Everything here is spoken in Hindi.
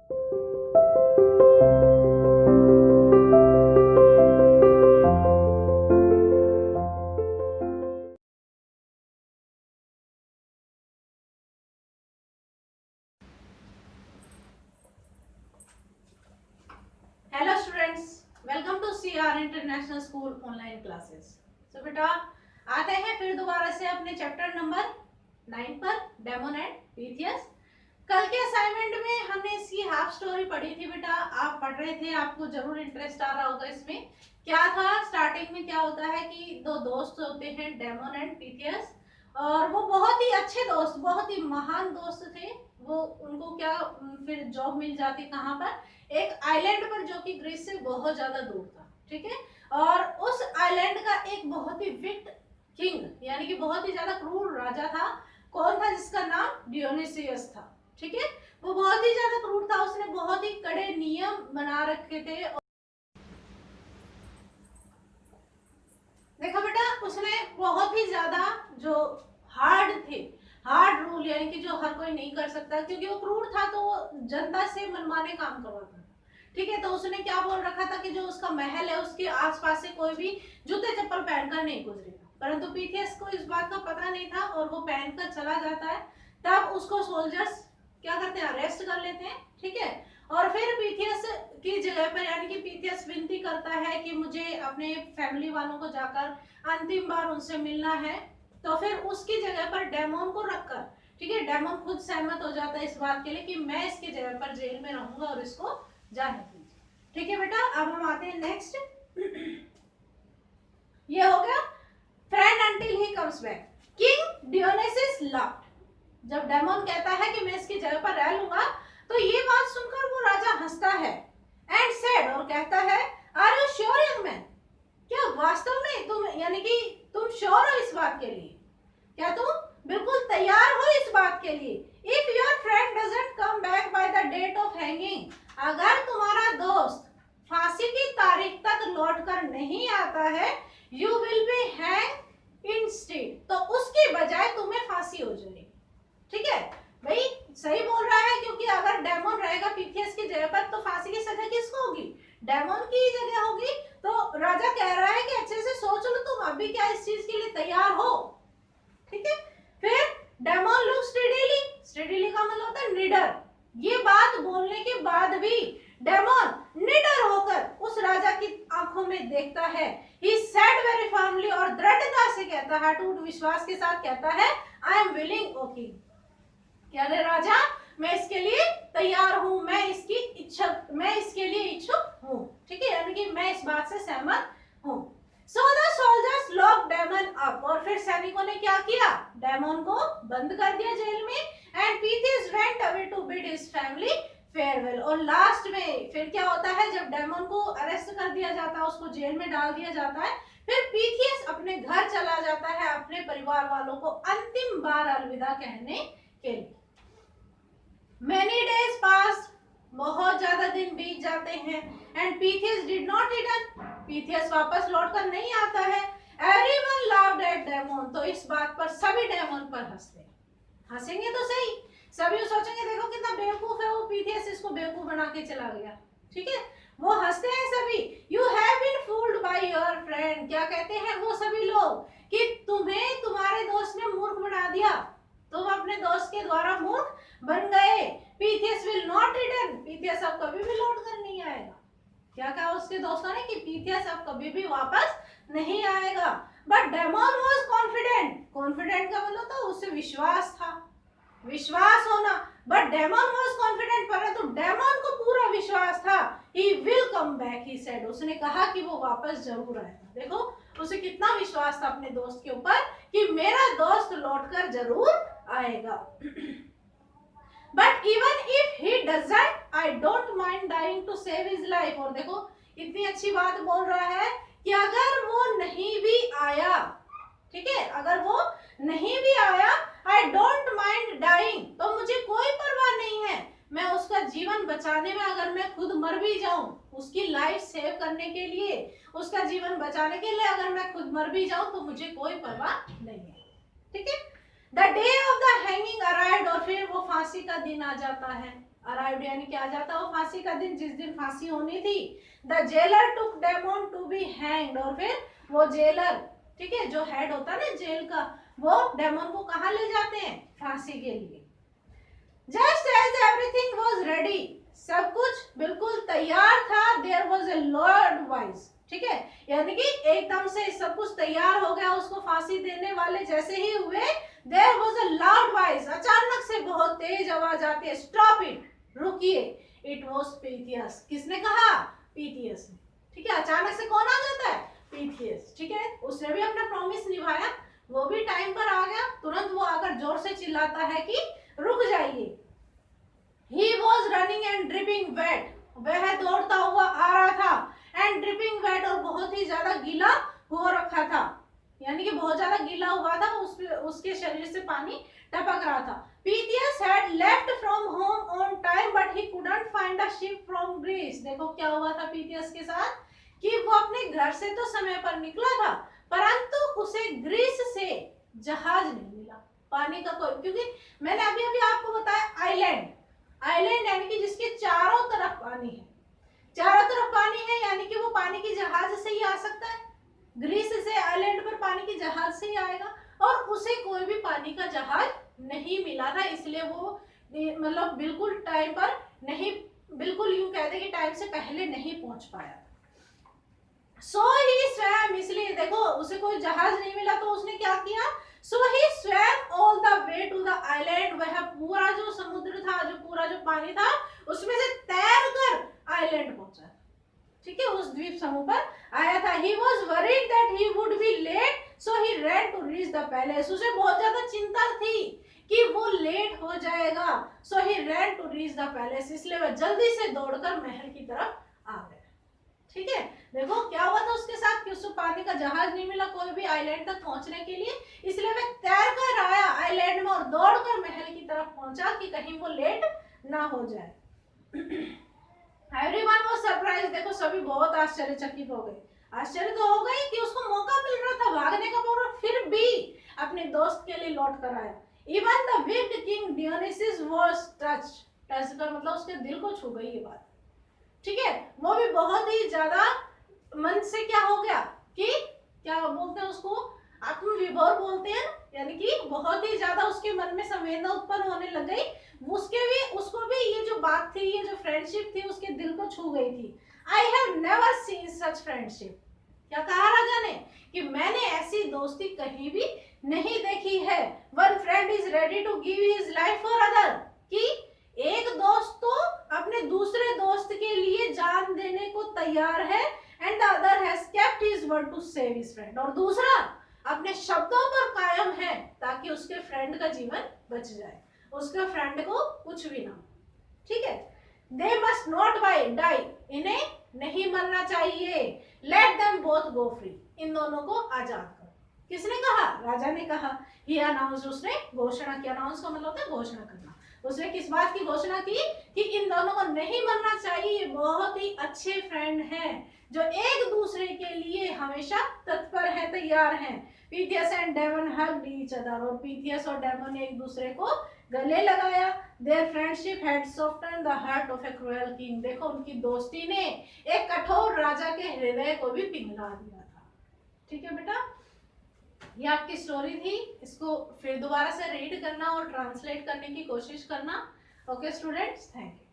Hello students, welcome to CR international school online classes. So बेटा, आते हैं फिर दोबारा से अपने चैप्टर नंबर 9 पर, डेमोन एंड पीथियस। कल के असाइनमेंट में हमने इसकी हाफ स्टोरी पढ़ी थी बेटा, आप पढ़ रहे थे, आपको जरूर इंटरेस्ट आ रहा होगा इसमें। क्या था स्टार्टिंग में, क्या होता है कि दो दोस्त होते हैं, डेमोन एंड पीथियस, और वो बहुत ही अच्छे दोस्त, बहुत ही महान दोस्त थे। वो उनको क्या फिर जॉब मिल जाती कहाँ पर, एक आइलैंड पर जो कि ग्रीस से बहुत ज्यादा दूर था, ठीक है। और उस आइलैंड का एक बहुत ही विक्ट किंग, यानी कि बहुत ही ज्यादा क्रूर राजा था। कौन था? जिसका नाम डियोनिसियस था, ठीक है। वो बहुत ही ज्यादा क्रूर था, उसने बहुत ही कड़े नियम बना रखे थे। देखो बेटा, उसने बहुत ही ज्यादा जो हार्ड थे, हार्ड रूल, यानी कि जो हर कोई नहीं कर सकता, क्योंकि वो क्रूर था तो वो जनता से मनमाने काम करवाता था, ठीक है। तो उसने क्या बोल रखा था कि जो उसका महल है उसके आसपास से कोई भी जूते चप्पल पहनकर नहीं गुजरेगा। परंतु पीथियस को इस बात का पता नहीं था और वो पहनकर चला जाता है। तब उसको सोल्जर्स क्या करते हैं, अरेस्ट कर लेते हैं, ठीक है। और फिर पीथियस की जगह पर, यानी कि पीथियस विनती करता है कि मुझे अपने फैमिली वालों को जाकर अंतिम बार उनसे मिलना है। तो फिर उसकी जगह पर डेमोन को रखकर, ठीक है, डेमोन खुद सहमत हो जाता है इस बात के लिए कि मैं इसकी जगह पर जेल में रहूंगा और इसको जाने दीजिए, ठीक है बेटा। अब हम आते हैं नेक्स्ट। ये हो गया friend until he comes back. King Dionysius loved. जब डेमोन कहता है कि मैं इसकी जगह पर रह लूंगा, तो ये बात सुनकर वो राजा हंसता है एंड सेड, और कहता है, are you sure young man? क्या वास्तव में तुम, यानी कि तुम श्योर हो इस बात के लिए? क्या तुम बिल्कुल तैयार हो इस बात के लिए? If your friend doesn't come back by the date of hanging, अगर तुम्हारा दोस्त फांसी की तारीख तक लौट कर नहीं आता है, you will be hang instead, तो उसकी बजाय तुम्हें फांसी हो जाएगी, ठीक है। भाई सही बोल रहा है, क्योंकि अगर डेमोन रहेगा पीथियस की जगह पर तो फांसी की सजा किसको होगी? डेमोन की जगह होगी। तो राजा कह रहा है कि अच्छे से सोच लो, तुम अभी क्या इस चीज के लिए तैयार हो, ठीक है। फिर डेमोन लुक स्टेडीली, स्टेडीली का मतलब होता है निडर। ये बात बोलने के बाद भी डेमोन निडर होकर उस राजा की आंखों में देखता है। ही सेड वेरी फर्मली, और दृढ़ता से कहता है, टूट विश्वास के साथ कहता है, I am willing O king. क्या रे राजा, मैं इसके लिए तैयार हूं, मैं इसकी इच्छा, मैं इसके लिए इच्छुक हूं, ठीक है, यानी कि मैं इस बात से सहमत हूं। So the soldiers locked Damon up, और फिर सैनिकों ने क्या किया, डेमन को बंद कर दिया जेल में। And Pythias went away to bid his family farewell, और लास्ट में फिर क्या होता है, जब डेमन को अरेस्ट कर दिया जाता है, उसको जेल में डाल दिया जाता है, फिर पीथियस अपने घर चला जाता है अपने परिवार वालों को अंतिम बार अलविदा कहने के लिए। Many days passed, बहुत ज्यादा दिन बीत जाते हैं, and Pythias did not return, Pythias वापस लौटकर नहीं आता है। Everyone laughed at Damon, तो इस बात पर सभी डेमोन पर हंसते हैं। हंसेंगे तो सही, सभी सोचेंगे देखो कितना बेवकूफ है वो, पीथियस इसको बेवकूफ बना के चला गया, ठीक है। वो हंसते हैं सभी। You have been fooled by your friend, क्या कहते हैं वो सभी लोग कि तुम्हें तुम्हारे दोस्त ने मूर्ख बना दिया, तुम अपने दोस्त के द्वारा मूर्ख बन गए। Pittheus will not return, Pittheus अब कभी भी लौट कर नहीं आएगा। क्या कहा उसके दोस्तों ने कि पीथियस अब कभी भी वापस नहीं आएगा। But demon was confident, confident का मतलब था उससे विश्वास था, विश्वास होना। बट डेमोन वाज कॉन्फिडेंट, परंतु डेमोन को पूरा विश्वास था, he will come back, he said, उसने कहा कि वो वापस जरूर आएगा। देखो उसे कितना विश्वास था अपने दोस्त के ऊपर कि मेरा दोस्त लौटकर जरूर आएगा। But even if he doesn't, I don't mind dying to save his life, और देखो इतनी अच्छी बात बोल रहा है कि अगर वो नहीं भी आया, ठीक है, अगर वो नहीं भी आया, आई डोंट माइंड डाइंग, तो मुझे कोई परवाह नहीं है, मैं उसका जीवन बचाने में अगर मैं खुद मर भी जाऊं, उसकी लाइफ सेव करने के लिए, उसका जीवन बचाने के लिए अगर मैं खुद मर भी जाऊं तो मुझे कोई परवाह नहीं है, ठीक है। The day of the hanging arrived, और फिर वो फांसी का दिन आ जाता है। अराइव्ड यानी कि आ जाता है वो फांसी का दिन, जिस दिन फांसी होनी थी। The jailer took Damon to be hanged, और फिर वो जेलर, ठीक है, जो हेड होता है ना जेल का, वो डेमन को कहाँ ले जाते हैं? फांसी के लिए। Just as everything was ready, सब कुछ बिल्कुल तैयार था। There was a loud voice, ठीक है, यानी कि एकदम से सब कुछ तैयार हो गया, उसको फांसी देने वाले जैसे ही हुए, there was a loud voice, अचानक से बहुत तेज आवाज आती है, स्टॉप इट, रुकिए। इट वाज पीथियस, किसने कहा? पीथियस ने, ठीक है। अचानक से कौन आ जाता है? पीथियस, ठीक है। उसने भी अपना प्रॉमिस निभाया, वो भी टाइम पर आ गया, तुरंत वो आकर जोर से चिल्लाता है कि रुक जाइए। He was running and dripping wet, वह दौड़ता हुआ आ रहा था, एंड ड्रिपिंग वेट, और बहुत ही ज्यादा गीला हो रखा था, यानी कि बहुत ज्यादा गीला हुआ था, उसके शरीर से पानी टपक रहा था। Pythias had left from home on time but he couldn't find a ship from Greece। देखो क्या हुआ था पीथियस के साथ, कि वो अपने घर से तो समय पर निकला था, परंतु उसे ग्रीस से जहाज नहीं मिला, पानी का कोई, क्योंकि मैंने अभी अभी आपको बताया आइलैंड, आइलैंड यानी कि जिसके चारों तरफ पानी है, चारों तरफ पानी है, यानी कि वो पानी की जहाज से ही आ सकता है। ग्रीस से आइलैंड पर पानी की जहाज से ही आएगा, और उसे कोई भी पानी का जहाज नहीं मिला था, इसलिए वो मतलब बिल्कुल टाइम पर नहीं, बिल्कुल यूं कहते कि टाइम से पहले नहीं पहुंच पाया। सो ही स्वयं, इसलिए देखो उसे कोई जहाज नहीं मिला तो उसने क्या किया? So he swam all the way to the island, वह पूरा जो समुद्र था, जो पूरा जो पानी था, उसमें से तैर कर आइलैंड पहुंचा, ठीक है, उस द्वीप समूह पर आया था। He was worried that he would be late, so he ran to reach the palace। उसे बहुत ज्यादा चिंता थी कि वो लेट हो जाएगा, so he ran to reach the palace, इसलिए वह जल्दी से दौड़कर महल की तरफ आ गया, ठीक है। देखो क्या हुआ था उसके साथ कि उसको पानी का जहाज नहीं मिला कोई भी आइलैंड तक पहुंचने के लिए, इसलिए वह तैर कर आया आइलैंड में और दौड़कर महल की तरफ पहुंचा कि कहीं वो लेट ना हो जाए। Everyone was surprised, देखो सभी बहुत आश्चर्यचकित हो गए। आश्चर्य तो हो गए कि उसको मौका मिल रहा था भागने का, और फिर भी अपने दोस्त के लिए लौट कर आया। Even the wicked king Dionysus was touched, touched का मतलब उसके दिल को छू गई ये बात, ठीक है। वो भी बहुत ही ज्यादा मन से क्या हो गया कि क्या बोलते हैं उसको, आत्मविभोर बोलते हैं, यानी कि बहुत ही ज्यादा उसके मन में संवेदना उत्पन्न होने लग गई। उसको भी ये जो बात थी, ये जो फ्रेंडशिप थी, उसके दिल को छू गई थी। I have never seen such friendship, क्या कहा राजा ने कि मैंने ऐसी दोस्ती कहीं भी नहीं देखी है। One friend is ready to give his life for other, कि एक दोस्त तो अपने दूसरे दोस्त के लिए जान देने को तैयार है, and the other has kept his word to save his friend, और दूसरा अपने शब्दों पर कायम है ताकि उसके फ्रेंड का जीवन बच जाए, उसके फ्रेंड को कुछ भी ना हो, ठीक है। दे मस्ट नॉट डाई, इन्हें नहीं मरना चाहिए। Let them both go free, इन दोनों को आजाद करो। किसने कहा? राजा ने कहा। ही अनाउंस, उसने घोषणा की, अनाउंस का मतलब होता है घोषणा करना। उसने किस बात की घोषणा की कि इन दोनों को नहीं मरना चाहिए, बहुत ही अच्छे फ्रेंड हैं जो एक दूसरे के लिए हमेशा तत्पर है, तैयार हैं। Pythias and Damon hugged each other, और पीथियस और डेमन ने एक दूसरे को गले लगाया। Their friendship had softened the heart of a cruel king, देखो उनकी दोस्ती ने एक कठोर राजा के हृदय को भी पिघला दिया था, ठीक है बेटा। ये आपकी स्टोरी थी, इसको फिर दोबारा से रीड करना और ट्रांसलेट करने की कोशिश करना। Okay students, thank you.